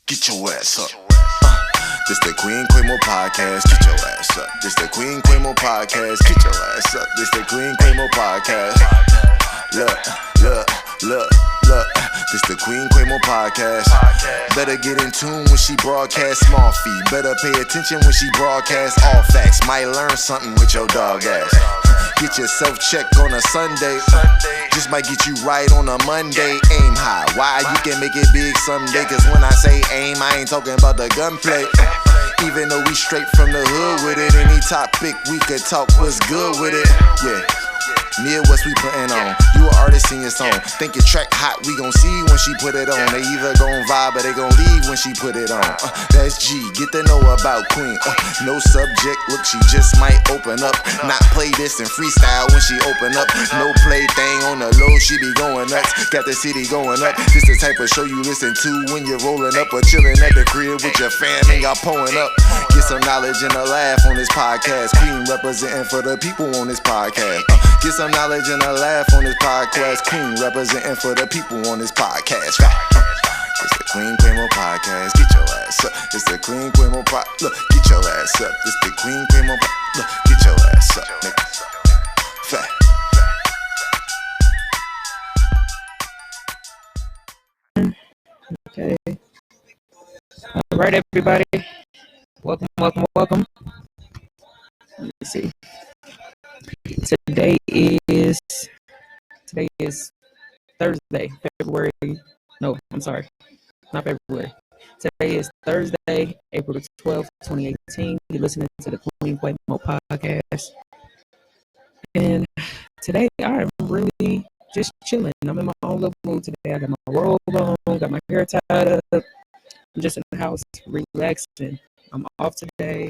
Get your ass up. This the Queen Quimo podcast. Get your ass up. This the Queen Quimo podcast. Get your ass up. This the Queen Quimo podcast. Look. This the Queen Quimo podcast. Better get in tune when she broadcast small fee. Better pay attention when she broadcast all facts. Might learn something with your dog ass. Get yourself checked on a Sunday. Just might get you right on a Monday. Aim high. Why? You can make it big someday. Cause when I say aim, I ain't talking about the gunplay. Even though we straight from the hood with it, any topic we could talk was good with it. Yeah. Midwest we putting on. You an artist in your song. Think your track hot, we gon' see when she put it on. They either gon' vibe or they gon' leave when she put it on. That's G, get to know about Queen. No subject, look, she just might open up. Not play this and freestyle when she open up. No play thing on the low, she be going nuts. Got the city going up. This the type of show you listen to when you're rolling up or chilling at the crib with your fam and y'all pulling up. Get some knowledge and a laugh on this podcast. Queen representing for the people on this podcast. Get some knowledge and a laugh on this podcast. Queen representing for the people on this podcast. It's the Queen Quimo podcast. Get your ass up. It's the Queen Quimo podcast. Look, get your ass up. It's the Queen Quimo podcast. Look, get your ass up, nigga. Fat. Okay. All right, everybody. Welcome. Let me see. Today is Thursday, February. No, I'm sorry. Not February. Today is Thursday, April 12th, 2018. You're listening to the Queen Quimo podcast. And today I am really just chilling. I'm in my own little mood today. I got my robe on, got my hair tied up. I'm just in the house relaxing. I'm off today.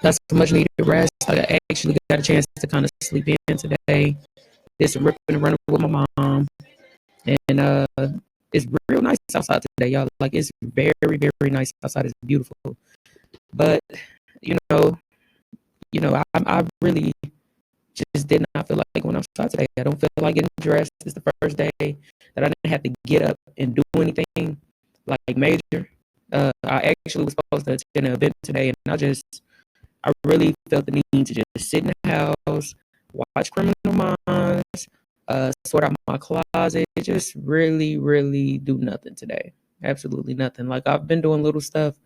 Got some much needed rest. I actually got a chance to kind of sleep in today. Did some ripping and running with my mom. And it's real nice outside today, y'all. Like, it's very, very nice outside. It's beautiful. But, I really just did not feel like going outside today. I don't feel like getting dressed. It's the first day that I didn't have to get up and do anything like major. I actually was supposed to attend an event today, and I really felt the need to just sit in the house, watch Criminal Minds, sort out my closet, just really, really do nothing today. Absolutely nothing. Like, I've been doing little stuff,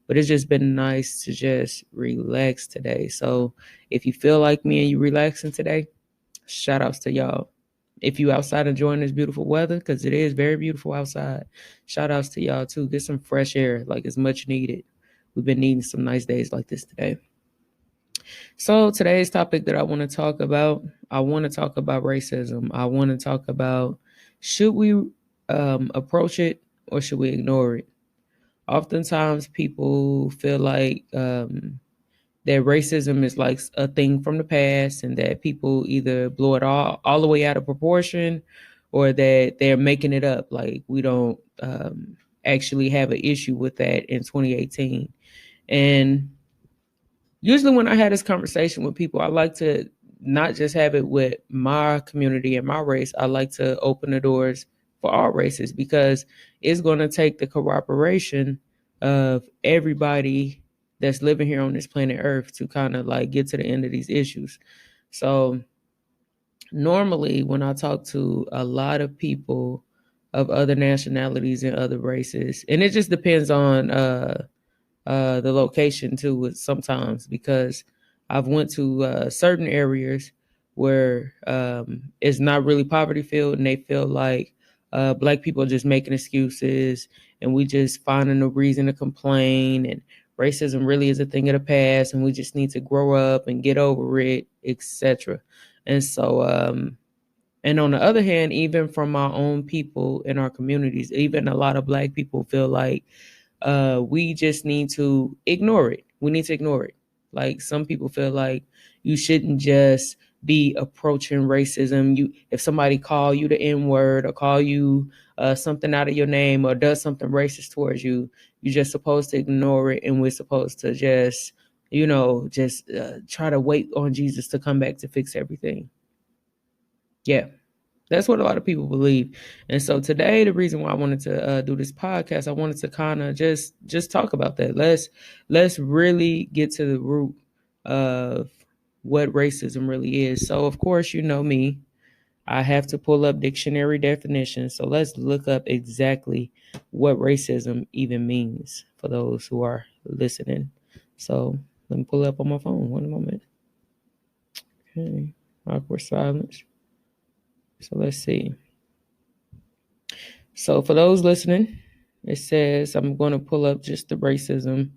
but it's just been nice to just relax today. So if you feel like me and you relaxing today, shout outs to y'all. If you outside enjoying this beautiful weather, because it is very beautiful outside, shout outs to y'all too. Get some fresh air, like it's much needed. We've been needing some nice days like this today. So today's topic that I want to talk about racism. I want to talk about, should we approach it or should we ignore it? Oftentimes people feel like that racism is like a thing from the past, and that people either blow it all the way out of proportion, or that they're making it up. Like, we don't actually have an issue with that in 2018. And usually when I had this conversation with people, I like to not just have it with my community and my race. I like to open the doors for all races, because it's going to take the cooperation of everybody that's living here on this planet Earth to kind of like get to the end of these issues. So normally when I talk to a lot of people of other nationalities and other races, and it just depends on the location too sometimes, because I've went to certain areas where it's not really poverty filled, and they feel like Black people are just making excuses, and we just finding a reason to complain, and racism really is a thing of the past, and we just need to grow up and get over it, etc. And so, and on the other hand, even from our own people in our communities, even a lot of Black people feel like we just need to ignore it. We need to ignore it. Like, some people feel like you shouldn't just be approaching racism. If somebody call you the N-word, or call you something out of your name, or does something racist towards you, you're just supposed to ignore it, and we're supposed to just try to wait on Jesus to come back to fix everything. Yeah. That's what a lot of people believe. And so today, the reason why I wanted to do this podcast, I wanted to kind of just talk about that. Let's really get to the root of what racism really is. So of course, you know me, I have to pull up dictionary definitions. So let's look up exactly what racism even means for those who are listening. So let me pull it up on my phone. One moment. Okay. Awkward silence. So let's see. So for those listening, it says I'm going to pull up just the racism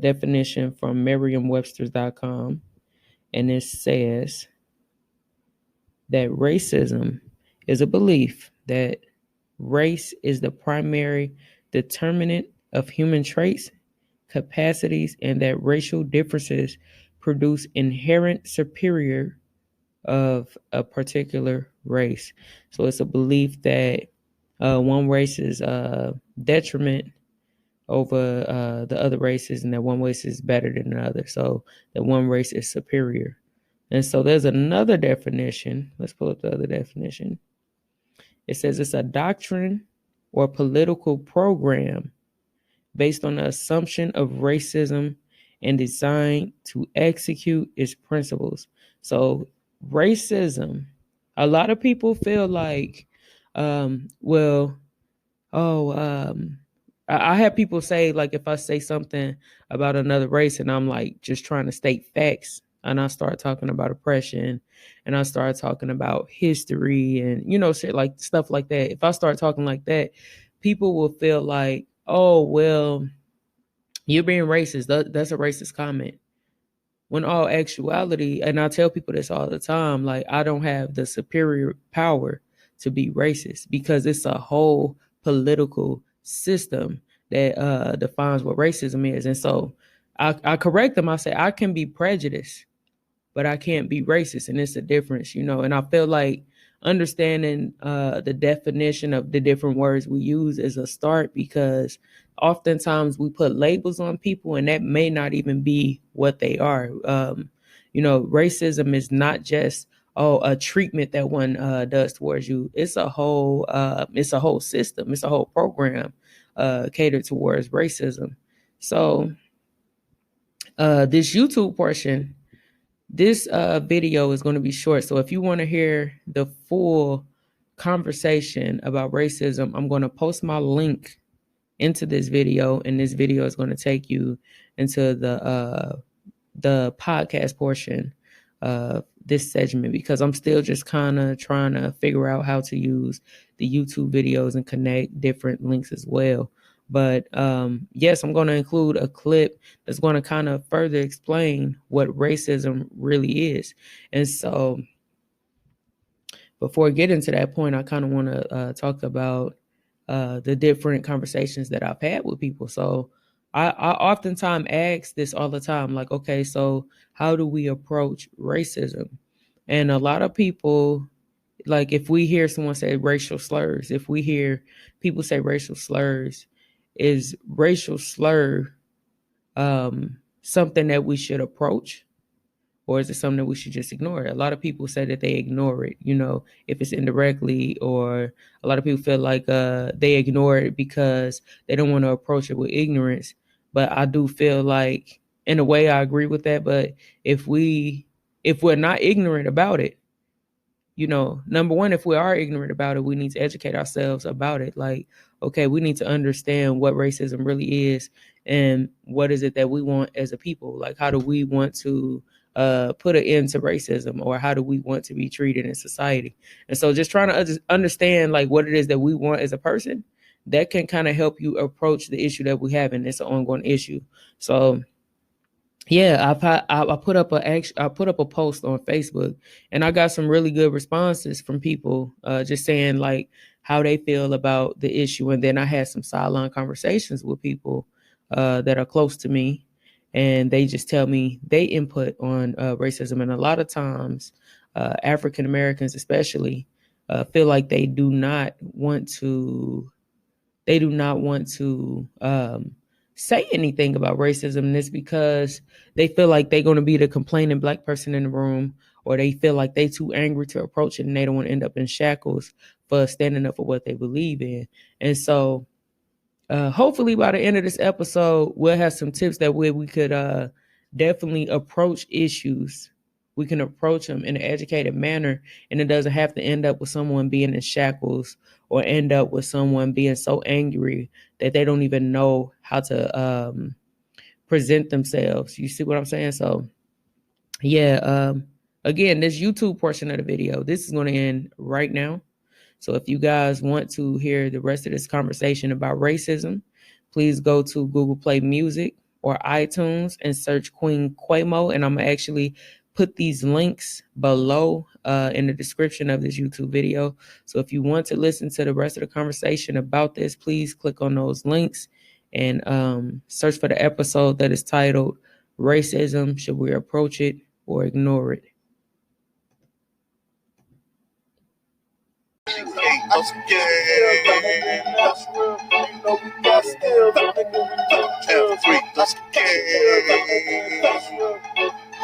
definition from Merriam-Webster's.com, and it says that racism is a belief that race is the primary determinant of human traits, capacities, and that racial differences produce inherent superior of a particular race. So it's a belief that one race's detriment over the other races, and that one race is better than the other. So that one race is superior. And so there's another definition. Let's pull up the other definition. It says it's a doctrine or political program based on the assumption of racism and designed to execute its principles. So racism, a lot of people feel like, well, oh, I have people say, like, if I say something about another race and I'm like just trying to state facts, and I start talking about oppression, and I start talking about history, and shit, like stuff like that. If I start talking like that, people will feel like, oh well, you're being racist. That's a racist comment. When all actuality, and I tell people this all the time, like, I don't have the superior power to be racist, because it's a whole political system that defines what racism is. And so I correct them. I say I can be prejudiced, but I can't be racist, and it's a difference, And I feel like understanding the definition of the different words we use is a start, because oftentimes we put labels on people, and that may not even be what they are. Racism is not just a treatment that one does towards you. It's a whole system. It's a whole program catered towards racism. So this YouTube portion, this video is going to be short. So if you want to hear the full conversation about racism, I'm going to post my link into this video, and this video is going to take you into the podcast portion of this segment, because I'm still just kind of trying to figure out how to use the YouTube videos and connect different links as well. But yes, I'm going to include a clip that's going to kind of further explain what racism really is. And so before I get into that point, I kind of want to talk about the different conversations that I've had with people. So I oftentimes ask this all the time, like, okay, so how do we approach racism? And a lot of people, like, if we hear someone say racial slurs, if we hear people say racial slurs, is racial slur something that we should approach, or is it something that we should just ignore? A lot of people say that they ignore it, if it's indirectly, or a lot of people feel like they ignore it because they don't want to approach it with ignorance. But I do feel like, in a way, I agree with that. But if we're not ignorant about it, number one, if we are ignorant about it, we need to educate ourselves about it. Like, okay, we need to understand what racism really is, and what is it that we want as a people. Like, how do we want to put an end to racism, or how do we want to be treated in society? And so just trying to understand, like, what it is that we want as a person, that can kind of help you approach the issue that we have, and it's an ongoing issue. So yeah, I put up a post on Facebook, and I got some really good responses from people just saying, like, how they feel about the issue. And then I had some sideline conversations with people that are close to me, and they just tell me they input on racism. And a lot of times, African Americans especially feel like they do not want to say anything about racism. And it's because they feel like they're going to be the complaining black person in the room, or they feel like they too angry to approach it and they don't want to end up in shackles for standing up for what they believe in. And so hopefully by the end of this episode, we'll have some tips that we could definitely approach issues. We can approach them in an educated manner, and it doesn't have to end up with someone being in shackles or end up with someone being so angry that they don't even know how to present themselves. You see what I'm saying? So, yeah. Again, this YouTube portion of the video, this is going to end right now. So if you guys want to hear the rest of this conversation about racism, please go to Google Play Music or iTunes and search Queen Quamo. And I'm going to actually put these links below in the description of this YouTube video. So if you want to listen to the rest of the conversation about this, please click on those links and search for the episode that is titled Racism, Should We Approach It or Ignore It?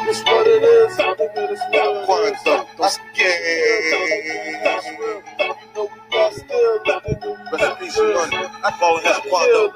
It's what it is. I call it Quando.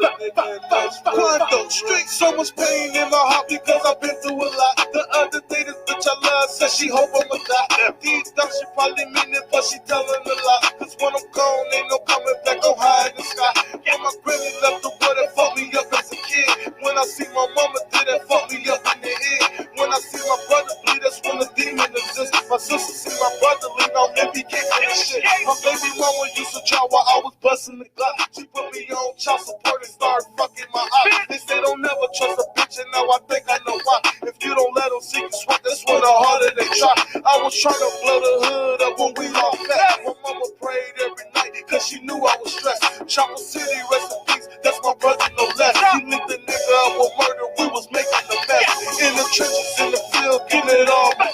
Straight so much pain in my heart because I've been through a lot. The other day, this bitch I love said she hope I'ma die. Deep down, she probably mean it, but she telling a lie. Cause when I'm gone, ain't no coming back, I'm high in the sky. Yeah, my granny left the boy that fucked me up as a kid. When I see my mama did that fuck me up in the head. When I see my brother bleed, that's when the demon exists. My sister see my brother lean on empty cake for this shit. My baby mama used to try while I was busting the Glock. She put me on child support and started fucking my eyes. They say don't never trust a bitch, and now I think I know why. If you don't let them see you sweat, that's when the harder they try. I was trying to blow the hood up when we lost that. My mama prayed every night, cause she knew I was stressed. Chopper City, rest in peace, that's my brother, no less. He linked the nigga up with murder, we was making the mess. In the trenches, in the field, getting it all back.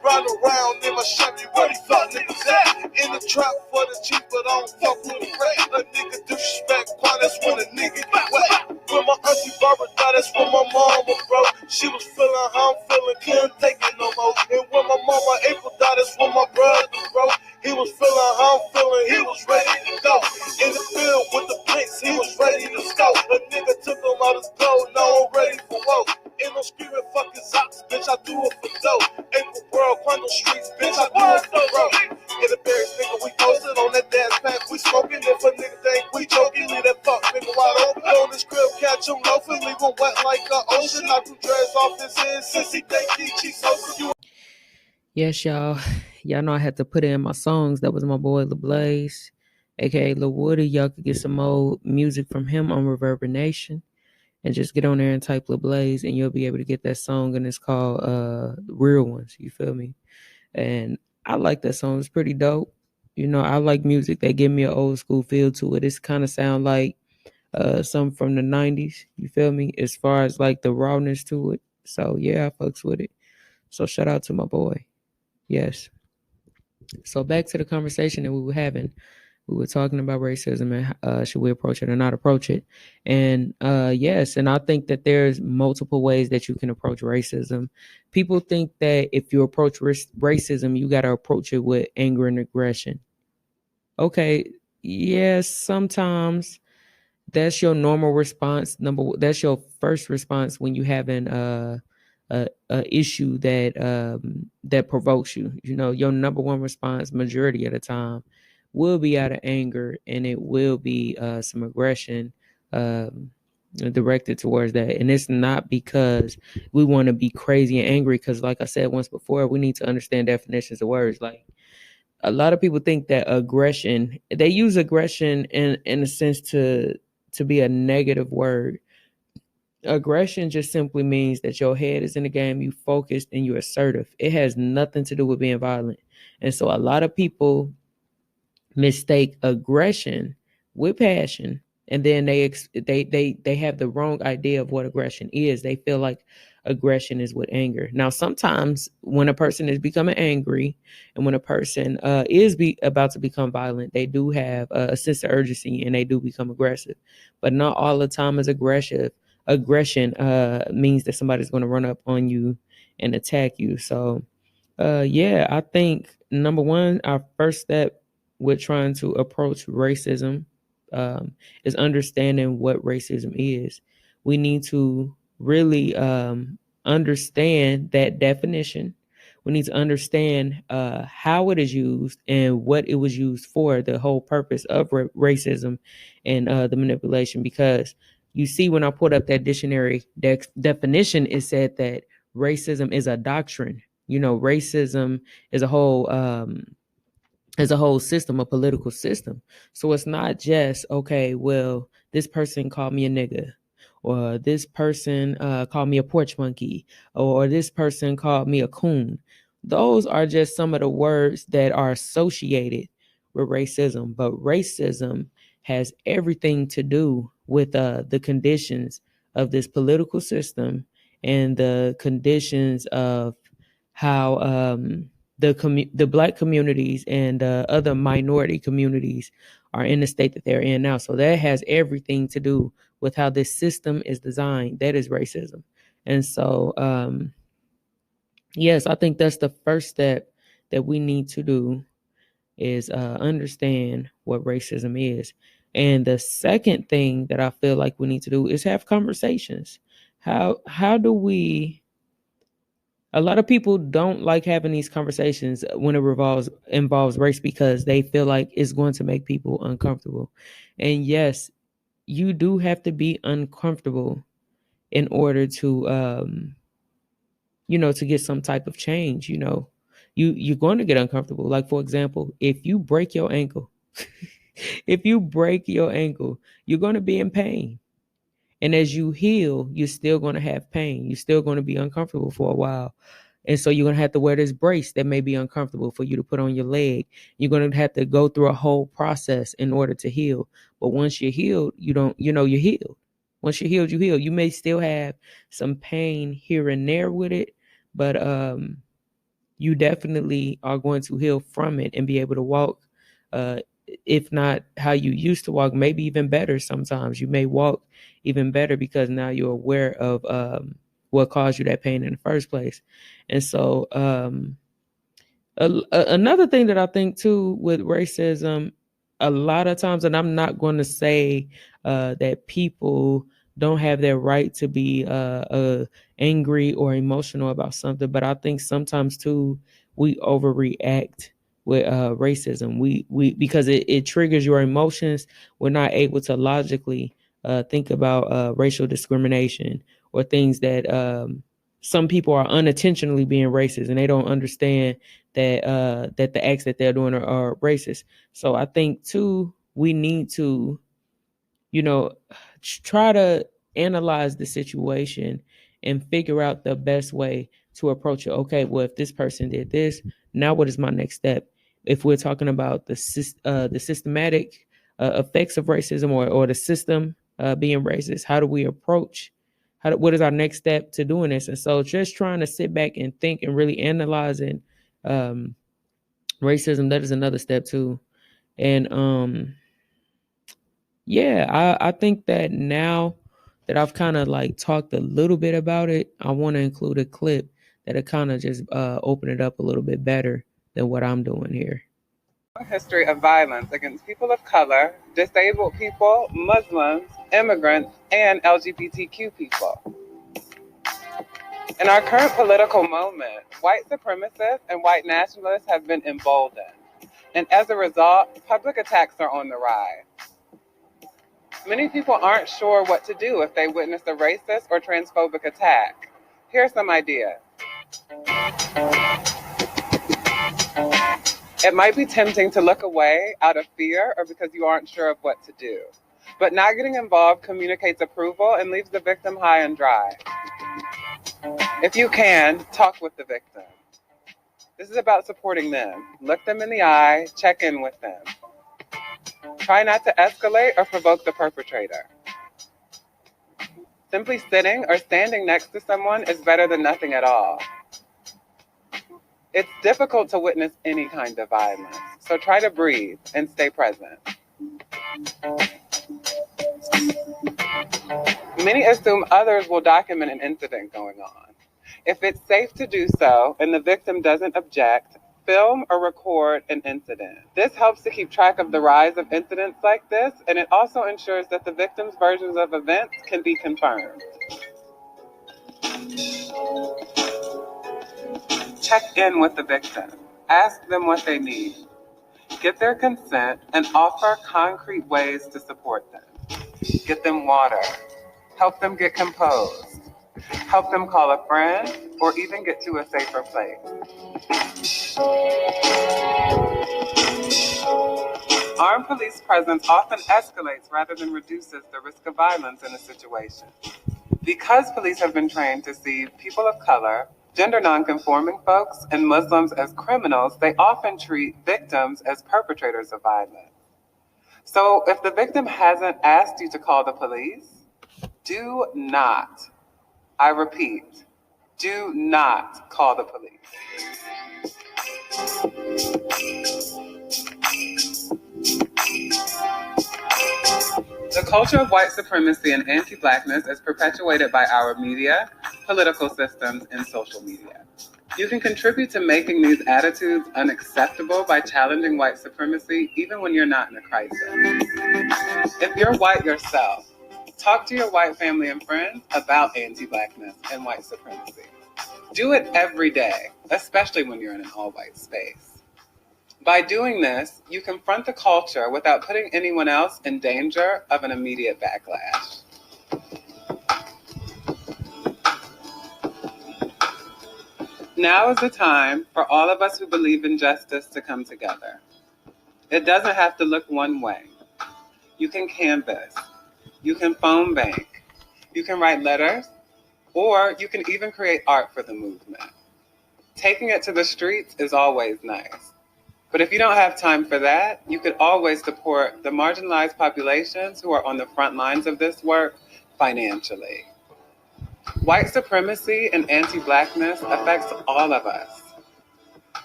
Ride around in my Chevy, where he thought niggas at. In the trap for the cheap, but I don't fuck with the rat. A nigga disrespect, Quan, that's when a nigga get wet. When my auntie Barbara died, that's when my mama broke. She was feeling how I'm feeling, couldn't take it no more. And when my mama April died, that's when my brother broke. He was feeling how I'm feeling, he was ready to go. In the field with the blinks, he was ready to scope. A nigga took him out his gold, now I'm ready for woke. Ain't no screaming fuck his ops, bitch, I do it for dope. April World, Quando Streets, bitch, I do it for rope. In the Paris, nigga, we posted on that dance pack, we smoking. If a nigga think we joking, leave that fuck nigga wide open. On this crib, catch him loafing, leave him wet like an ocean. Knock them dreads off his head, since he think he cheats so you. Yes, y'all. Y'all know I had to put in my songs. That was my boy LaBlaze, aka Lil Woody. Y'all could get some more music from him on Reverberation. And just get on there and type LaBlaze and you'll be able to get that song, and it's called Real Ones. You feel me? And I like that song. It's pretty dope. You know, I like music that give me an old school feel to it. It's kind of sound like something from the 90s. You feel me? As far as like the rawness to it. So yeah, I fucks with it. So shout out to my boy. Yes. So back to the conversation that we were having. We were talking about racism and should we approach it or not approach it. And yes, and I think that there's multiple ways that you can approach racism. People think that if you approach racism, you got to approach it with anger and aggression. Okay, yes, sometimes that's your normal response. That's your first response when you having a issue that provokes you. You know, your number one response majority of the time will be out of anger, and it will be some aggression directed towards that. And it's not because we want to be crazy and angry, because like I said once before, we need to understand definitions of words. Like, a lot of people think that aggression, they use aggression in a sense to be a negative word. Aggression just simply means that your head is in the game, you focused, and you're assertive. It has nothing to do with being violent. And so a lot of people mistake aggression with passion, and then they have the wrong idea of what aggression is. They feel like aggression is with anger. Now, sometimes when a person is becoming angry and when a person is about to become violent, they do have a sense of urgency and they do become aggressive. But not all the time is aggressive. Aggression means that somebody's going to run up on you and attack you. So Yeah, I think number one, our first step with trying to approach racism is understanding what racism is. We need to really understand that definition. We need to understand how it is used and what it was used for, the whole purpose of racism and the manipulation. Because you see, when I put up that dictionary definition, it said that racism is a doctrine. You know, racism is a whole system, a political system. So it's not just, okay, well, this person called me a nigga, or this person called me a porch monkey, or this person called me a coon. Those are just some of the words that are associated with racism. But racism has everything to do with the conditions of this political system and the conditions of how the black communities and other minority communities are in the state that they're in now. So that has everything to do with how this system is designed. That is racism. And so, yes, I think that's the first step that we need to do is understand what racism is. And the second thing that I feel like we need to do is have conversations. How do we A lot of people don't like having these conversations when it involves race because they feel like it's going to make people uncomfortable. And yes, you do have to be uncomfortable in order to to get some type of change. You're going to get uncomfortable. Like, for example, if you break your ankle, if you break your ankle, you're going to be in pain. And as you heal, you're still going to have pain. You're still going to be uncomfortable for a while. And so you're going to have to wear this brace that may be uncomfortable for you to put on your leg. You're going to have to go through a whole process in order to heal. But once you're healed, you're healed. Once you're healed, you heal. You may still have some pain here and there with it, but you definitely are going to heal from it and be able to walk, uh, if not how you used to walk, maybe even better. Sometimes you may walk even better because now you're aware of what caused you that pain in the first place. And so another thing that I think too with racism, a lot of times, and I'm not going to say that people don't have their right to be angry or emotional about something, but I think sometimes too we overreact with racism. We because it triggers your emotions. We're not able to logically think about racial discrimination or things that some people are unintentionally being racist and they don't understand that the acts that they're doing are racist. So I think too we need to, you know, try to analyze the situation and figure out the best way to approach it. Okay, well, if this person did this, now what is my next step? If we're talking about the systematic effects of racism or the system being racist, how do we approach? What is our next step to doing this? And so, just trying to sit back and think and really analyzing um, racism. That is another step too. And yeah, I think that now that I've kind of like talked a little bit about it, I want to include a clip that'll kind of just open it up a little bit better than what I'm doing here. History of violence against people of color, disabled people, Muslims, immigrants, and LGBTQ people. In our current political moment, white supremacists and white nationalists have been emboldened. And as a result, public attacks are on the rise. Many people aren't sure what to do if they witness a racist or transphobic attack. Here are some ideas. It might be tempting to look away out of fear or because you aren't sure of what to do. But not getting involved communicates approval and leaves the victim high and dry. If you can, talk with the victim. This is about supporting them. Look them in the eye, check in with them. Try not to escalate or provoke the perpetrator. Simply sitting or standing next to someone is better than nothing at all. It's difficult to witness any kind of violence, so try to breathe and stay present. Many assume others will document an incident going on. If it's safe to do so and the victim doesn't object, film or record an incident. This helps to keep track of the rise of incidents like this, and it also ensures that the victim's versions of events can be confirmed. Check in with the victim. Ask them what they need. Get their consent and offer concrete ways to support them. Get them water. Help them get composed. Help them call a friend or even get to a safer place. Armed police presence often escalates rather than reduces the risk of violence in a situation. Because police have been trained to see people of color, gender nonconforming folks, and Muslims as criminals, they often treat victims as perpetrators of violence. So if the victim hasn't asked you to call the police, do not, I repeat, do not call the police. The culture of white supremacy and anti-Blackness is perpetuated by our media, political systems, and social media. You can contribute to making these attitudes unacceptable by challenging white supremacy even when you're not in a crisis. If you're white yourself, talk to your white family and friends about anti-Blackness and white supremacy. Do it every day, especially when you're in an all-white space. By doing this, you confront the culture without putting anyone else in danger of an immediate backlash. Now is the time for all of us who believe in justice to come together. It doesn't have to look one way. You can canvass, you can phone bank, you can write letters, or you can even create art for the movement. Taking it to the streets is always nice. But if you don't have time for that, you could always support the marginalized populations who are on the front lines of this work financially. White supremacy and anti-Blackness affects all of us,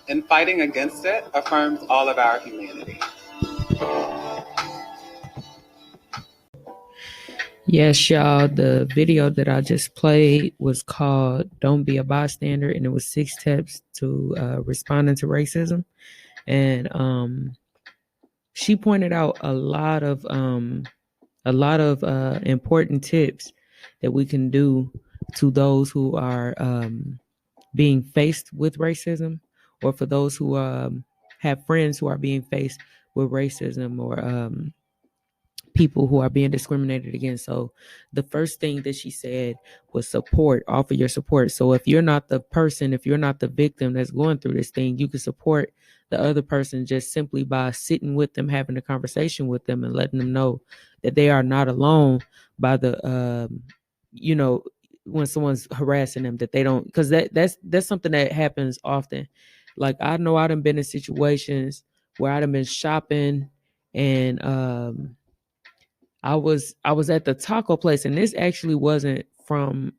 and fighting against it affirms all of our humanity. Yes, y'all, the video that I just played was called Don't Be a Bystander, and it was 6 steps to responding to racism. And she pointed out a lot of important tips that we can do to those who are being faced with racism, or for those who have friends who are being faced with racism, or people who are being discriminated against. So the first thing that she said was support, offer your support. So if you're not the person, if you're not the victim that's going through this thing, you can support the other person just simply by sitting with them, having a conversation with them, and letting them know that they are not alone by the, when someone's harassing them, that they don't, because that's something that happens often. Like, I know I done been in situations where I done been shopping, and I was at the taco place, and this actually wasn't from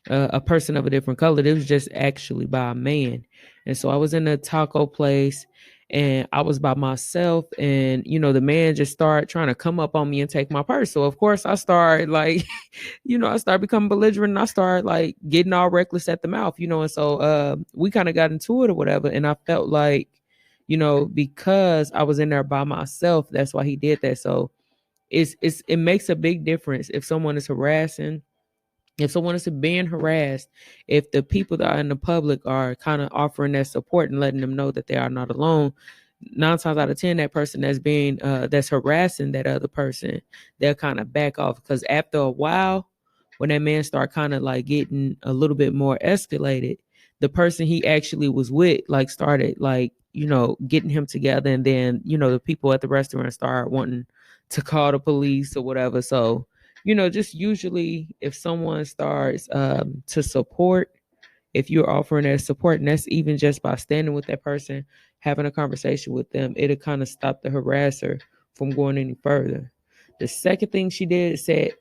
a person of a different color. It was just actually by a man. And so I was in a taco place, and I was by myself, and the man just started trying to come up on me and take my purse. So of course I started like, I started becoming belligerent, and I started like getting all reckless at the mouth, and so we kind of got into it or whatever. And I felt like, because I was in there by myself, that's why he did that. So it makes a big difference if someone is harassing, if someone is being harassed, if the people that are in the public are kind of offering that support and letting them know that they are not alone. 9 times out of 10, that person that's being that's harassing that other person, they'll kind of back off, because after a while, when that man start kind of like getting a little bit more escalated, the person he actually was with like started like getting him together, and then the people at the restaurant start wanting to call the police or whatever. So just usually if someone starts to support, if you're offering that support, and that's even just by standing with that person, having a conversation with them, it'll kind of stop the harasser from going any further. The second thing she said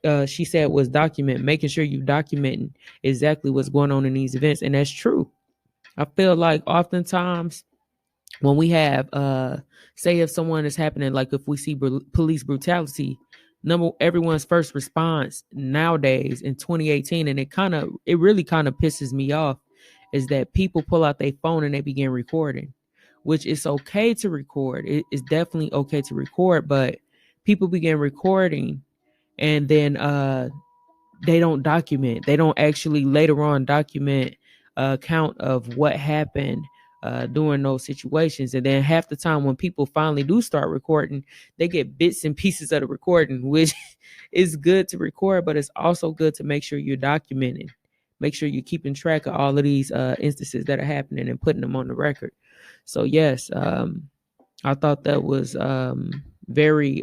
was making sure you documenting exactly what's going on in these events. And that's true. I feel like oftentimes when we have, say if someone is happening, like if we see police brutality, everyone's first response nowadays in 2018, and it really kind of pisses me off, is that people pull out their phone and they begin recording, which is okay to record. It is definitely okay to record, but people begin recording and then they don't document. They don't actually later on document a account of what happened during those situations. And then half the time when people finally do start recording, they get bits and pieces of the recording, which is good to record, but it's also good to make sure you're documenting. Make sure you're keeping track of all of these instances that are happening and putting them on the record. So yes, I thought that was very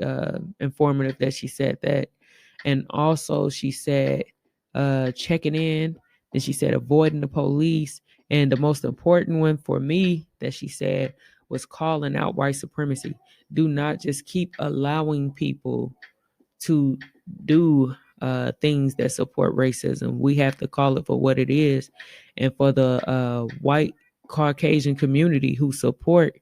informative that she said that. And also she said checking in. Then she said avoiding the police. And the most important one for me that she said was calling out white supremacy. Do not just keep allowing people to do things that support racism. We have to call it for what it is. And for the white Caucasian community who support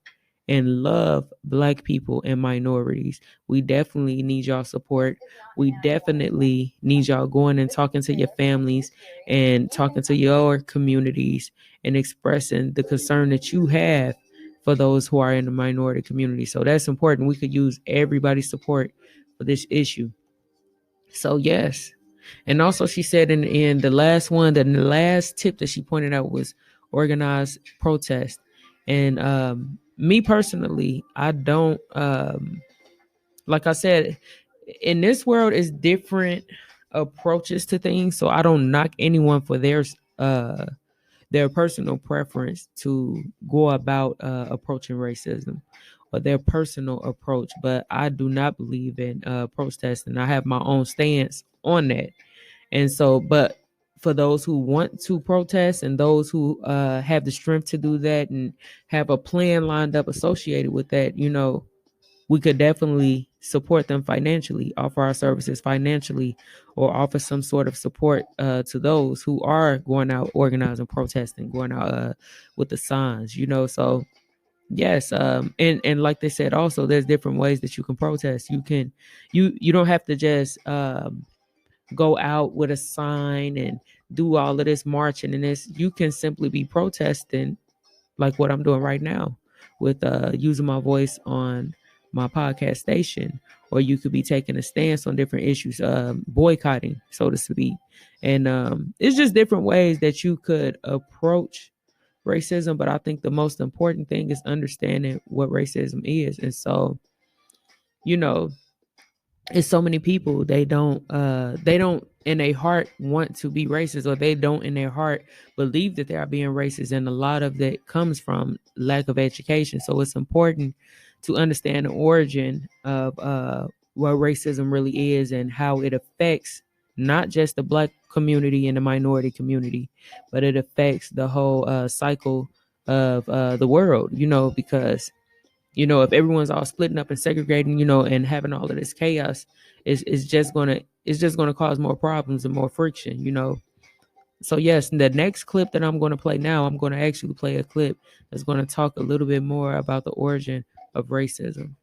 and love Black people and minorities, we definitely need y'all support. We definitely need y'all going and talking to your families and talking to your communities and expressing the concern that you have for those who are in the minority community. So that's important. We could use everybody's support for this issue. So yes. And also she said in the last one, the last tip that she pointed out was organized protest. And me personally, I don't like I said, in this world is different approaches to things. So I don't knock anyone for their personal preference to go about approaching racism or their personal approach. But I do not believe in protesting. I have my own stance on that. And so, but for those who want to protest and those who have the strength to do that and have a plan lined up associated with that, you know, we could definitely support them financially, offer our services financially, or offer some sort of support to those who are going out organizing, protesting, going out with the signs, you know. So yes, and like they said, also there's different ways that you can protest. You don't have to just go out with a sign and do all of this marching and this. You can simply be protesting like what I'm doing right now with using my voice on my podcast station, or you could be taking a stance on different issues, boycotting, so to speak. And it's just different ways that you could approach racism. But I think the most important thing is understanding what racism is. And so, you know, it's so many people, they don't in their heart want to be racist, or they don't in their heart believe that they are being racist, and a lot of that comes from lack of education. So it's important to understand the origin of what racism really is and how it affects not just the Black community and the minority community, but it affects the whole cycle of the world, you know, because you know, if everyone's all splitting up and segregating, you know, and having all of this chaos, is just gonna cause more problems and more friction, you know. So yes, the next clip that I'm gonna play now, I'm gonna actually play a clip that's gonna talk a little bit more about the origin of racism.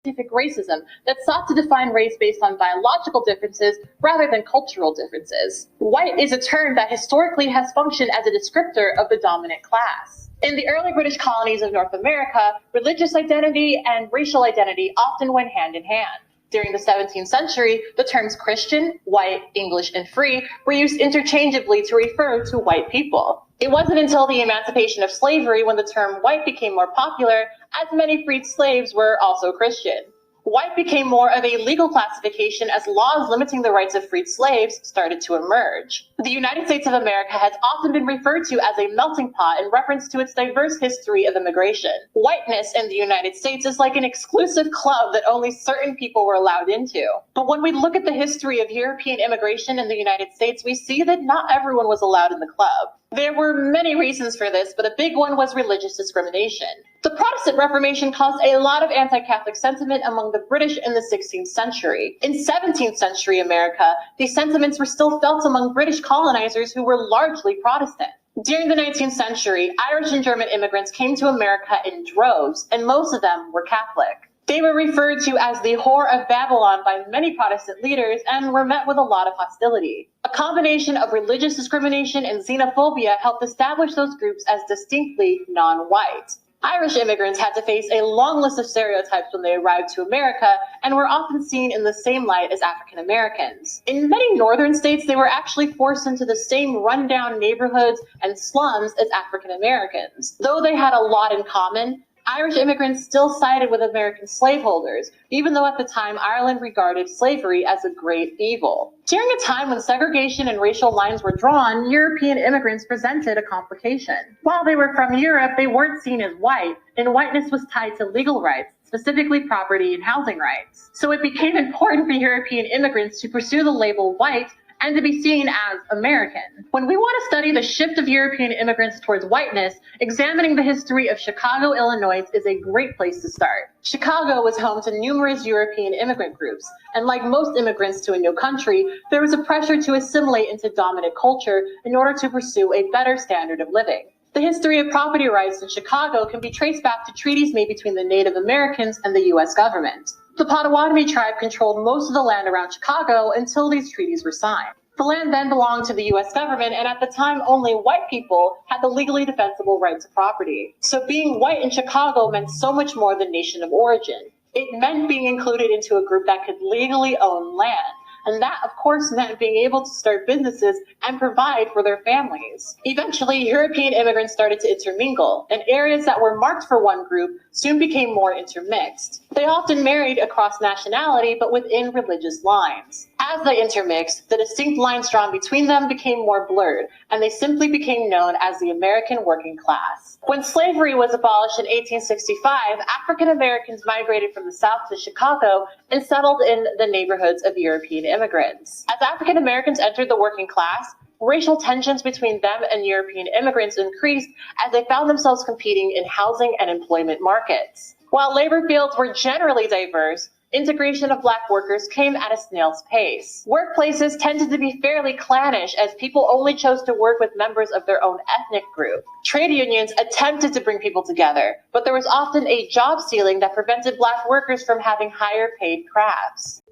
Scientific racism that sought to define race based on biological differences rather than cultural differences. White is a term that historically has functioned as a descriptor of the dominant class. In the early British colonies of North America, religious identity and racial identity often went hand in hand. During the 17th century, the terms Christian, white, English, and free were used interchangeably to refer to white people. It wasn't until the emancipation of slavery when the term white became more popular, as many freed slaves were also Christian. White became more of a legal classification as laws limiting the rights of freed slaves started to emerge. The United States of America has often been referred to as a melting pot in reference to its diverse history of immigration. Whiteness in the United States is like an exclusive club that only certain people were allowed into. But when we look at the history of European immigration in the United States, we see that not everyone was allowed in the club. There were many reasons for this, but a big one was religious discrimination. The Protestant Reformation caused a lot of anti-Catholic sentiment among the British in the 16th century. In 17th century America, these sentiments were still felt among British colonizers who were largely Protestant. During the 19th century, Irish and German immigrants came to America in droves, and most of them were Catholic. They were referred to as the Whore of Babylon by many Protestant leaders and were met with a lot of hostility. A combination of religious discrimination and xenophobia helped establish those groups as distinctly non-white. Irish immigrants had to face a long list of stereotypes when they arrived to America and were often seen in the same light as African Americans. In many northern states, they were actually forced into the same rundown neighborhoods and slums as African Americans. Though they had a lot in common, Irish immigrants still sided with American slaveholders, even though at the time Ireland regarded slavery as a great evil. During a time when segregation and racial lines were drawn, European immigrants presented a complication. While they were from Europe, they weren't seen as white, and whiteness was tied to legal rights, specifically property and housing rights. So it became important for European immigrants to pursue the label white and to be seen as American. When we want to study the shift of European immigrants towards whiteness, examining the history of Chicago, Illinois is a great place to start. Chicago was home to numerous European immigrant groups, and like most immigrants to a new country, there was a pressure to assimilate into dominant culture in order to pursue a better standard of living. The history of property rights in Chicago can be traced back to treaties made between the Native Americans and the U.S. government. The Potawatomi tribe controlled most of the land around Chicago until these treaties were signed. The land then belonged to the U.S. government, and at the time, only white people had the legally defensible right to property. So being white in Chicago meant so much more than nation of origin. It meant being included into a group that could legally own land. And that, of course, meant being able to start businesses and provide for their families. Eventually, European immigrants started to intermingle, and areas that were marked for one group soon became more intermixed. They often married across nationality, but within religious lines. As they intermixed, the distinct lines drawn between them became more blurred, and they simply became known as the American working class. When slavery was abolished in 1865, African Americans migrated from the South to Chicago and settled in the neighborhoods of European immigrants. As African Americans entered the working class, racial tensions between them and European immigrants increased as they found themselves competing in housing and employment markets. While labor fields were generally diverse, integration of Black workers came at a snail's pace. Workplaces tended to be fairly clannish as people only chose to work with members of their own ethnic group. Trade unions attempted to bring people together, but there was often a job ceiling that prevented Black workers from having higher paid crafts.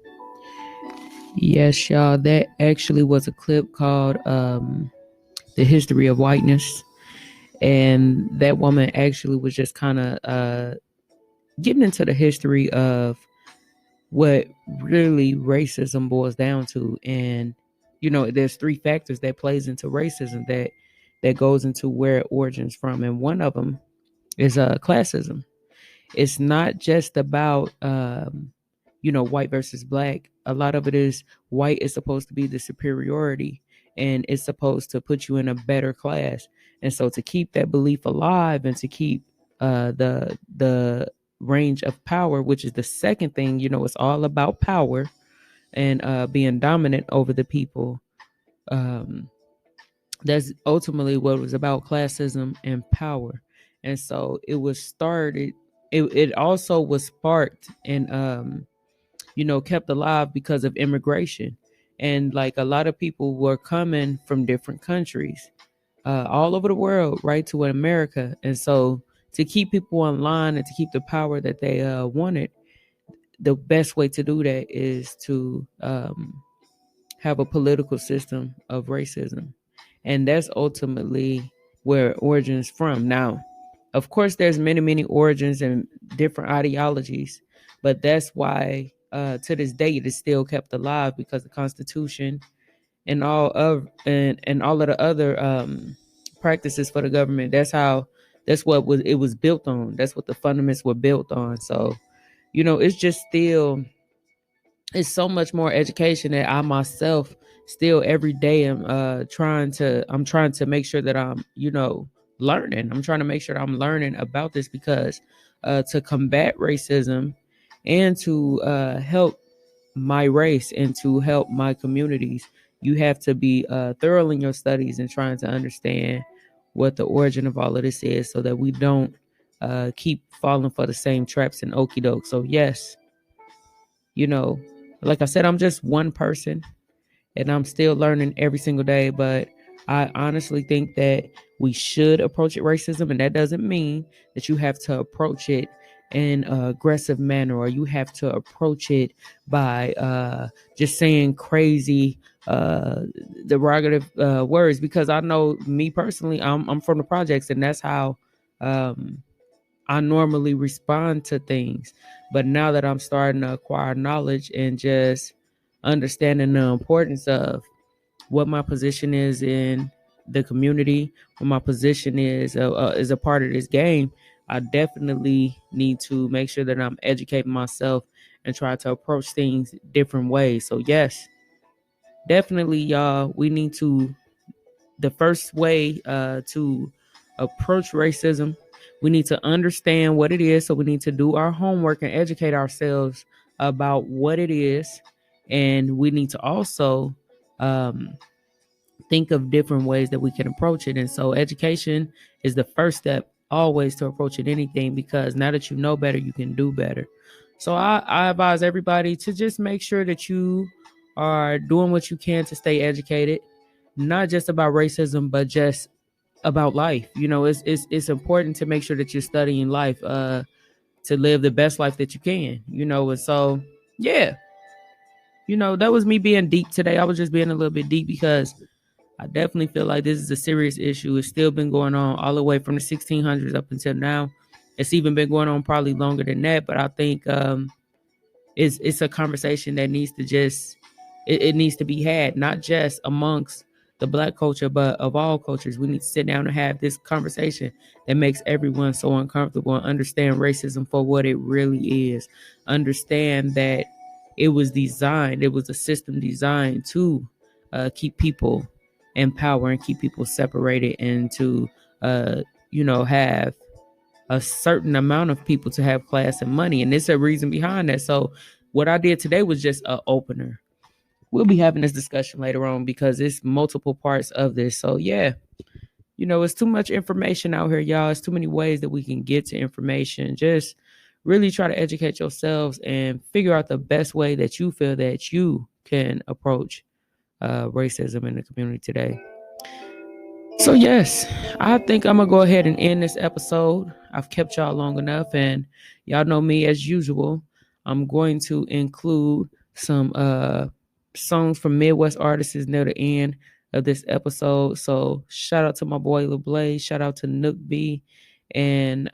Yes, y'all, that actually was a clip called The History of Whiteness. And that woman actually was just kind of getting into the history of what really racism boils down to. And, you know, there's three factors that plays into racism that goes into where it origins from. And one of them is classism. It's not just about, white versus Black. A lot of it is white is supposed to be the superiority and it's supposed to put you in a better class. And so to keep that belief alive and to keep the range of power, which is the second thing, it's all about power and being dominant over the people. That's ultimately what it was about, classism and power. And so it was started. It also was sparked and kept alive because of immigration. And like a lot of people were coming from different countries all over the world, right, to America. And so to keep people online and to keep the power that they wanted, the best way to do that is to have a political system of racism. And that's ultimately where it origins from. Now, of course, there's many, many origins and different ideologies, but that's why to this day it is still kept alive, because the Constitution and all of the other practices for the government, that's what it was built on. That's what the fundamentals were built on. So, it's just still, it's so much more education that I myself still every day am trying to make sure that I'm, learning. I'm trying to make sure I'm learning about this, because to combat racism and to help my race and to help my communities, you have to be thorough in your studies and trying to understand what the origin of all of this is, so that we don't keep falling for the same traps and okie doke. So yes, like I said, I'm just one person and I'm still learning every single day, but I honestly think that we should approach it racism, and that doesn't mean that you have to approach it in an aggressive manner, or you have to approach it by just saying crazy derogative words. Because I know me personally, I'm from the projects, and that's how I normally respond to things. But now that I'm starting to acquire knowledge and just understanding the importance of what my position is in the community, what my position is a part of this game, I definitely need to make sure that I'm educating myself and try to approach things different ways. So yes, definitely, y'all, we need to, the first way to approach racism, we need to understand what it is. So we need to do our homework and educate ourselves about what it is. And we need to also think of different ways that we can approach it. And so education is the first step always to approaching anything, because now that you know better, you can do better. So I advise everybody to just make sure that you are doing what you can to stay educated, not just about racism, but just about life. You know, it's important to make sure that you're studying life to live the best life that you can, you know. And so, yeah, you know, that was me being deep today. I was just being a little bit deep because I definitely feel like this is a serious issue. It's still been going on all the way from the 1600s up until now. It's even been going on probably longer than that. But I think it's a conversation that needs to just, it needs to be had, not just amongst the Black culture, but of all cultures. We need to sit down and have this conversation that makes everyone so uncomfortable and understand racism for what it really is. Understand that it was designed, it was a system designed to keep people in power and keep people separated, and to have a certain amount of people to have class and money. And there's a reason behind that. So what I did today was just an opener. We'll be having this discussion later on because it's multiple parts of this. So yeah, you know, it's too much information out here, y'all. It's too many ways that we can get to information. Just really try to educate yourselves and figure out the best way that you feel that you can approach racism in the community today. So yes, I think I'm gonna go ahead and end this episode. I've kept y'all long enough, and y'all know me as usual. I'm going to include some songs from Midwest artists near the end of this episode. So shout out to my boy LeBlaze, shout out to Nook B, and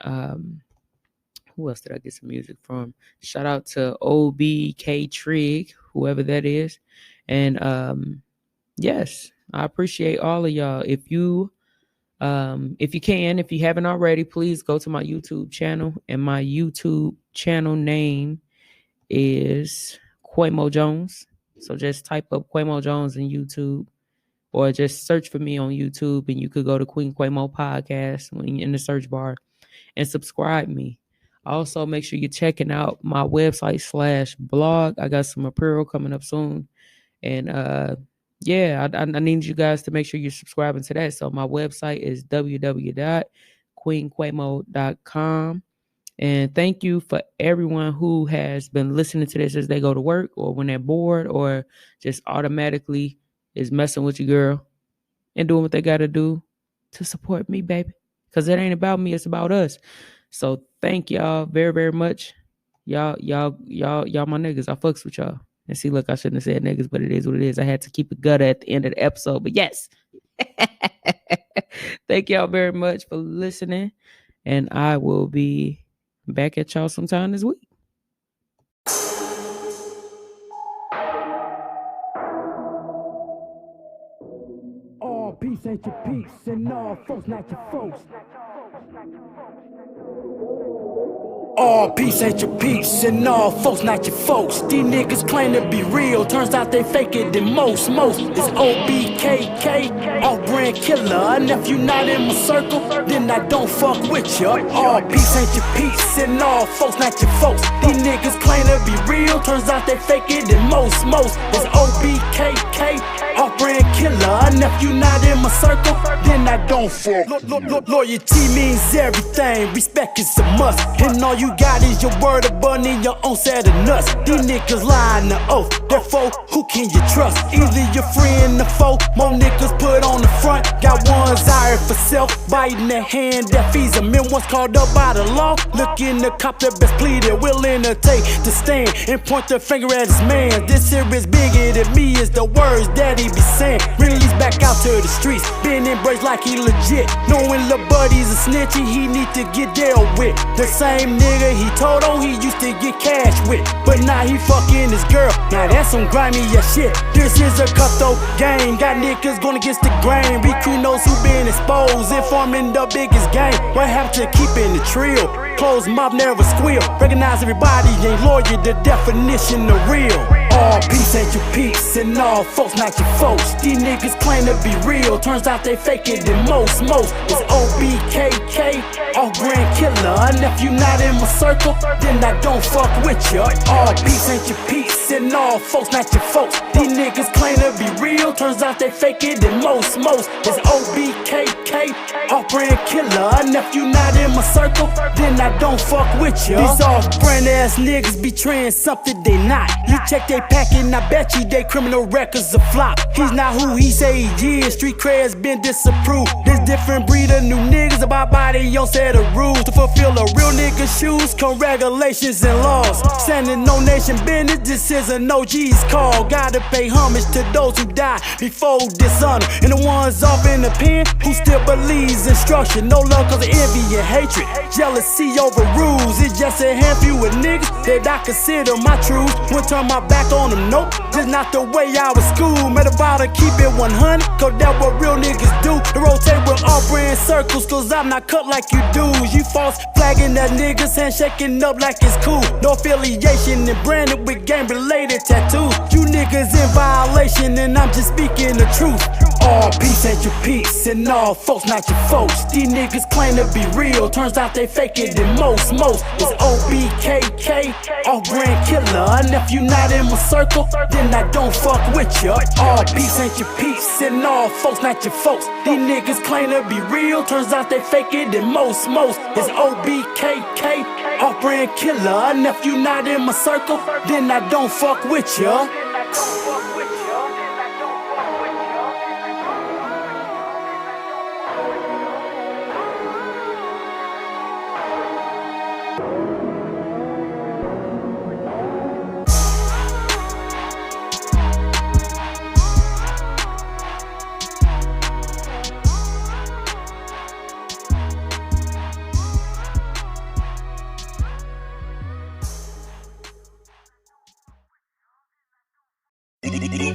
who else did I get some music from? Shout out to OBK Trig, whoever that is. And yes, I appreciate all of y'all. If you can, if you haven't already, please go to my YouTube channel. And my YouTube channel name is Quamo Jones. So just type up Quamo Jones in YouTube, or just search for me on YouTube, and you could go to Queen Quamo Podcast in the search bar and subscribe me. Also, make sure you're checking out my website /blog. I got some apparel coming up soon. And I need you guys to make sure you're subscribing to that. So my website is www.queenquamo.com. And thank you for everyone who has been listening to this as they go to work, or when they're bored, or just automatically is messing with your girl and doing what they got to do to support me, baby. Because it ain't about me, it's about us. So thank y'all very, very much. Y'all my niggas. I fucks with y'all. And see, look, I shouldn't have said niggas, but it is what it is. I had to keep it gutter at the end of the episode. But yes, thank y'all very much for listening. And I will be back at y'all sometime this week. All peace ain't your peace, and all folks not your folks. All peace ain't your peace, and all folks not your folks. These niggas claim to be real, turns out they fake it the most. It's OBKK, off-brand killer. And if you not in my circle, then I don't fuck with you. All peace ain't your peace, and all folks not your folks. These niggas claim to be real, turns out they fake it the most. It's OBKK, off-brand killer. And if you not in my circle, then I don't fuck. Loyalty means everything, respect is a must. And all you got is your word of burning your own set of nuts. These niggas lying the oath, therefore who can you trust? Either your friend or foe, more niggas put on the front. Got one's eye for self, biting the hand that feeds them. And once called up by the law, looking to cop the best plea they're willing to take to stand and point the finger at his man. This here is bigger than me, is the words that he be saying. Release back out to the streets, being embraced like he legit. Knowing lil' buddy's a snitchy, he need to get dealt with. The same nigga he told on he used to get cash with, but now he fucking his girl. Now that's some grimy ass shit. This is a cutthroat game, got niggas going against the grain. Recruit those who been exposed, informing the biggest game. What happened to keeping the trill? Closed mouth never squeal. Recognize everybody ain't loyal, the definition of real. All peace ain't your peace, and all folks not your folks. These niggas claim to be real, turns out they fake it than most. It's OBKK, all brand killer. And if you not in my circle, then I don't fuck with you. All peace ain't your peace, and all folks not your folks. These niggas claim to be real, turns out they fake it than most. It's OBKK, all brand killer. And if you not in my circle, then I don't fuck with you. These off-brand ass niggas betraying something they not. You check they packin', I bet you they criminal records a flop. He's not who he say he is, street cred's been disapproved. This different breed of new niggas about by their own set of rules. To fulfill a real nigga's shoes, come regulations and laws. Standing no nation business, this is an OG's call. Gotta pay homage to those who die before dishonor, and the ones off in the pen who still believes in structure. No love cause of envy and hatred, jealousy over rules. It's just a handful of niggas that I consider my truths. Wouldn't turn my back on them, nope, just not the way I was schooled. Made a vow to keep it 100, cause that's what real niggas do. And rotate with all brand circles, cause I'm not cut like you do. You false flagging that niggas, handshaking up like it's cool. No affiliation and branded with game related tattoos. You niggas in violation and I'm just speaking the truth. All peace ain't your peace, and all folks not your folks. These niggas claim to be real, turns out they fake it than most. It's OBKK, all brand killer. And if you not in my circle, then I don't fuck with you. All peace ain't your peace, and all folks not your folks. These niggas claim to be real, turns out they fake it than most. It's OBKK, all brand killer. And if you not in my circle, then I don't fuck with you.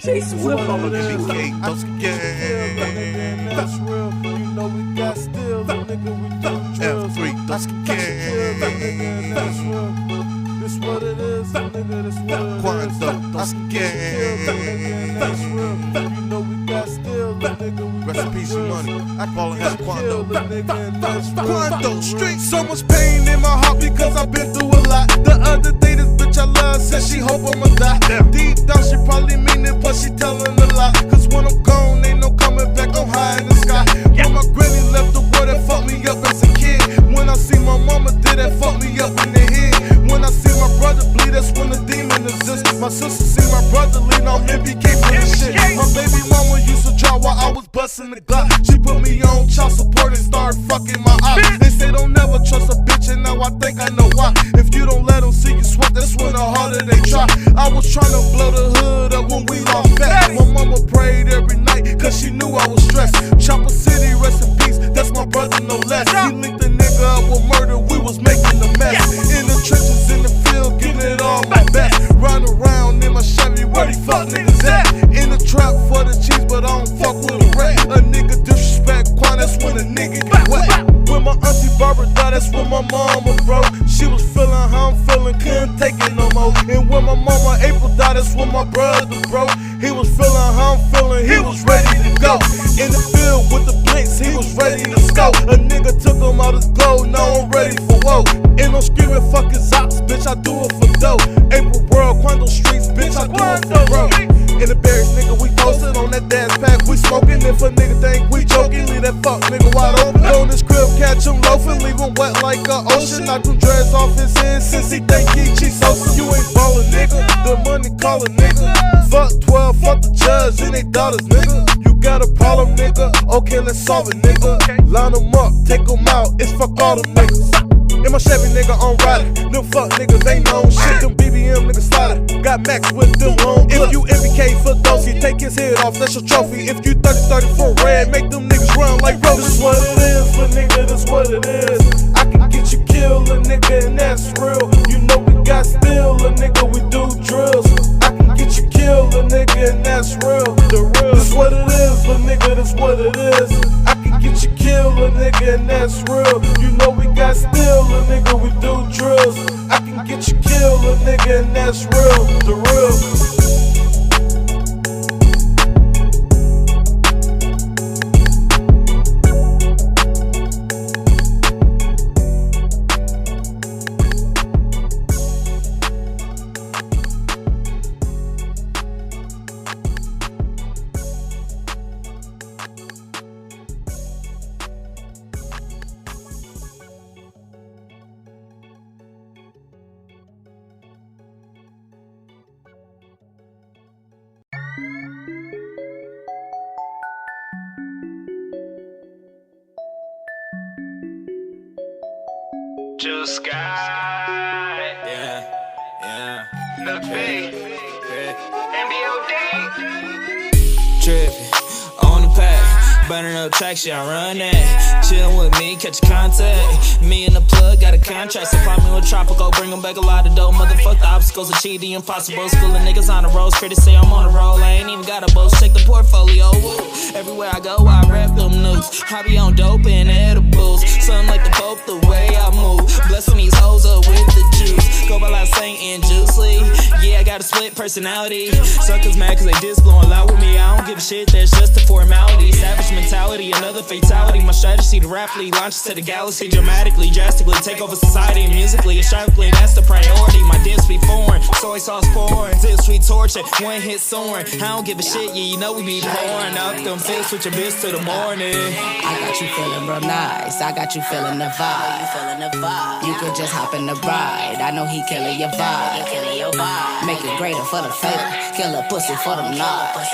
Jason Will on the big that's real. You know we got still, nigga. We do drills. F3, that's real. This what it is, nigga. This what it is. That's real. You know we got still, nigga. Rest in peace, money. I call it as Quando. Quando Street. So much pain in my heart because I've been through a lot. The other day, this bitch I love said she hope I'ma die. Deep down, she probably mean it, but she telling a lie. Cause when I'm gone, ain't no coming back. I'm high in the sky. When my granny left the world, that fucked me up as a kid. When I see my mama did that, fucked me up in the head. When I see my brother bleed, that's when the demon exists. My sister see my brother lean on MBK for the shit. My baby mama used to draw while I was busting the Glock. She put me on child support and started fucking my eyes. They say don't never trust a bitch, and now I think I know why. If you don't let them see you sweat, that's when the harder they try. I was trying to blow the hood up when we lost back. My mama prayed every night, cause she knew I was stressed. Chopper City, rest in peace, that's my brother no less. He linked the nigga up with murder, we was making a mess. In the trenches, in the field, getting it all my best. Run around in my Chevy, where these fuck niggas at? In the trap for the cheese, but I don't fuck with a rat. A nigga disrespect Quan, that's when a nigga get wet. When my auntie Barbara died, that's when my mama broke. She was feeling how I'm feeling, couldn't take it no more. And when my mama April died, that's when my brother broke. He was feeling how I'm feeling, he was ready to go. In the field with the blinks, he was ready to scope. A nigga took him out his gold, now I'm ready for woe. Ain't no screaming fuck his ops, bitch, I do it for dough. April World, Quando Streets, bitch, I do it for bro. In the barracks, nigga, we posted on that dance pack, we smoking. If a nigga think we joking, leave that fuck nigga wide open. On this crib, catch him loafing, leave him wet like a ocean. Knock them dreads off his head since he think he cheats so. You ain't ballin', nigga, the money callin', nigga. Fuck 12, fuck the judge and they daughters, nigga. You got a problem, nigga, okay, let's solve it, nigga. Line them up, take them out, it's fuck all them niggas. In my Chevy, nigga, on riding. Them fuck niggas ain't known shit. Them BBM niggas sliding. Got Max with them long. If you MBK for Dosey, take his head off, that's your trophy. If you 30-30 for red, make them niggas run like roaches. This what it is, but nigga, this what it is. I can get you killed, a nigga, and that's real. You know we got still, a nigga, we do drills. I can get you killed, a nigga, and that's real. The real. This what it is, but nigga, this what it is. I can get you killed, a nigga, and that's real. You know we got still, a nigga, we do drills. I can get you killed, a nigga, and that's real. The real. Just sky. Yeah. The B. MBOD. Trippin' on the pack, burning up tracks, yeah, I run that. Chillin' with me, catch a contact. Me and the plug got a contract. Supply me with tropical, bring them back a lot of dough. Motherfuck the obstacles, achieve the impossible. Schooling niggas on the roads, critics say I'm on the roll. I ain't even got a boast, check the portfolio. Woo. Everywhere I go, I rap them news. I be on dope and edibles. Something like the Pope, the way I move. Blessing these hoes up with the juice. Go by like Saint and Juice Lee. Yeah, I got a split personality. Suckers mad cause they diss blowing loud with me. I don't give a shit, that's just a formality. Savage mentality, another fatality. My strategy to rapidly launch to the galaxy. Dramatically, drastically take over society. Musically, aesthetically, that's the priority. My diss be foreign, soy sauce pouring. Dip sweet torture, one hit soaring. I don't give a shit, yeah, you know we be pouring up them fits with your bitch till the morning. I got you feeling real nice, I got you feeling the vibe. You could just hop in the ride, I know he killing your vibe. Make it greater for the favor, kill a pussy for them knives.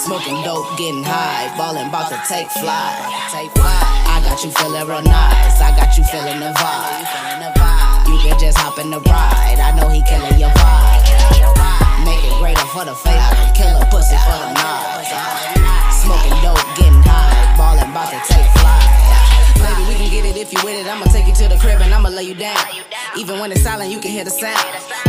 Smoking dope, getting high, ballin' bout to take flight. I got you feeling real nice, I got you feeling the vibe. You could just hop in the ride, I know he killing your vibe. Make it greater for the favor, kill a pussy for them knives. Smoking dope, getting high, ballin' bout to take flight. Baby, we can get it if you with it. I'ma take you to the crib and I'ma lay you down. Even when it's silent, you can hear the sound.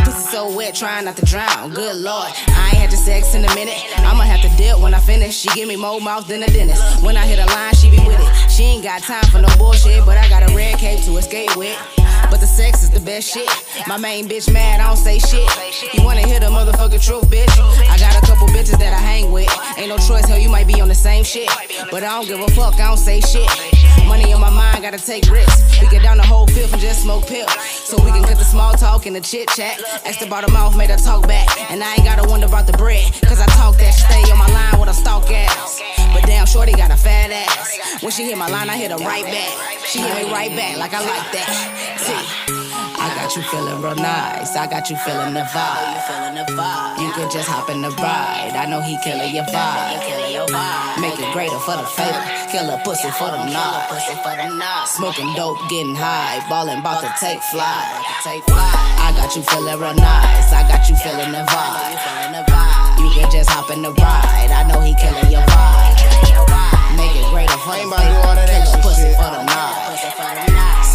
Pussy so wet, trying not to drown. Good Lord, I ain't had your sex in a minute. I'ma have to dip when I finish. She give me more mouth than a dentist. When I hit a line, she be with it. She ain't got time for no bullshit, but I got a red cape to escape with. But the sex is the best shit. My main bitch mad, I don't say shit. You wanna hear the motherfucking truth, bitch? I got a couple bitches that I hang with. Ain't no choice, hell, you might be on the same shit. But I don't give a fuck, I don't say shit. Money on my mind, gotta take risks. We get down the whole fifth and just smoke pills. So we can cut the small talk and the chit chat. Asked about her mouth, made her talk back. And I ain't gotta wonder about the bread, cause I talk that she stay on my line with a stalk ass. But damn, shorty got a fat ass. When she hit my line, I hit her right back. She hit me right back like I like that. See, I got you feeling real nice, I got you feeling the vibe. You could just hop in the ride, I know he killing your vibe. Make it greater for the favor, kill a pussy for them knives. Smoking dope, getting high, ballin' bout to take flight. I got you feeling real nice, I got you feeling the vibe. You could just hop in the ride, I know he killing your vibe. Make it greater for the favor, kill a pussy for them knives.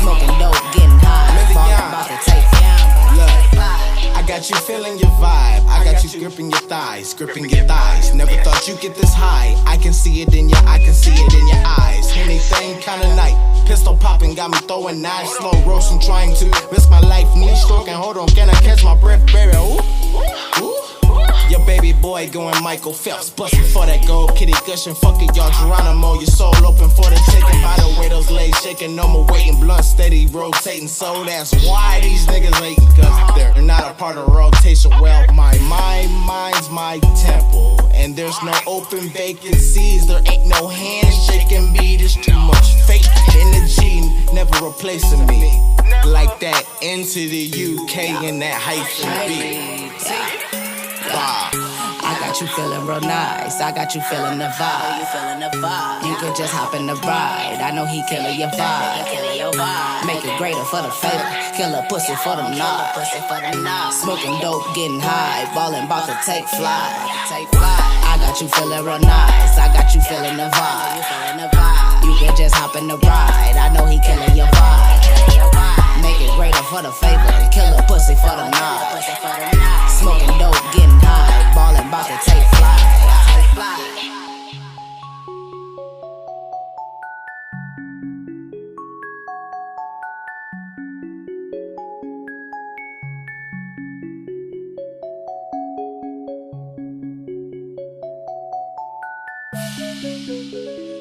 Smoking dope, getting high, ballin' bout to take flight. I got you feeling your vibe. I got you gripping your thighs, gripping your thighs. Never thought you'd get this high. I can see it in your, I can see it in your eyes. Anything kinda night. Pistol popping, got me throwing knives. Slow roasting, trying to risk my life. Knee stroking, hold on, can I catch my breath, baby? Ooh, ooh. Your baby boy going Michael Phelps, bustin' for that gold kitty gushing. Fuck it, y'all Geronimo. Your soul open for the taking. By the way, those legs shaking, no more waiting. Blunt steady rotating, so that's why these niggas hating, cause they're not a part of rotation. Well, my mind's my temple, and there's no open vacancies. There ain't no handshaking me. There's too much fake energy, never replacing me. Like that into the UK and that hyphen beat. I got you feeling real nice. I got you feeling the vibe. You can just hop in the ride. I know he killing your vibe. Make it greater for the favor. Kill a pussy for the night. Smoking dope, getting high. Ballin' bout to take flight. I got you feeling real nice. I got you feeling the vibe. You can just hop in the ride. I know he killing your vibe. Make it greater for the favor. Kill a pussy for the night. Smoking dope, getting high. Ballin' bout to take flight. Yeah.